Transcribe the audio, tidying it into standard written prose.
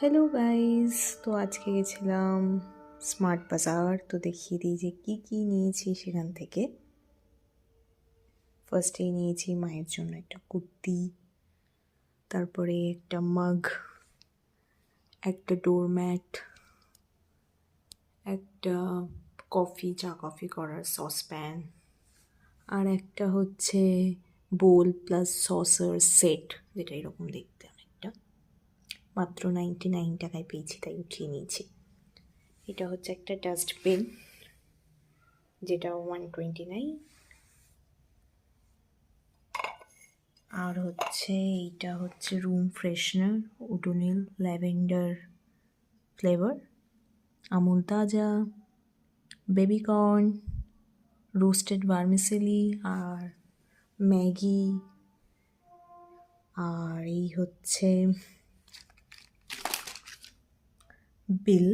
Hello guys, তো আজকে গেছিলাম স্মার্ট বাজার। তো দেখিয়ে দিই যে কি কি নিয়েছি সেখান থেকে। ফার্স্টেই নিয়েছি মায়ের জন্য একটা কুর্তি, তারপরে একটা মাগ, একটা ডোরম্যাট, একটা চা কফি করার সসপ্যান, আর একটা হচ্ছে বোল প্লাস সসার সেট, যেটা এরকম দেখতে অনেকটা। মাত্র 99 টাকায় পেয়েছি, তাই উঠিয়ে নিয়েছি। এটা হচ্ছে একটা ডাস্টবিন, যেটা 129। আর হচ্ছে এইটা হচ্ছে room freshener, Odonil lavender flavour, Amul তাজা, বেবিকর্ন, রোস্টেড ভার্মিসেলি, আর ম্যাগি। আর এই হচ্ছে বিল,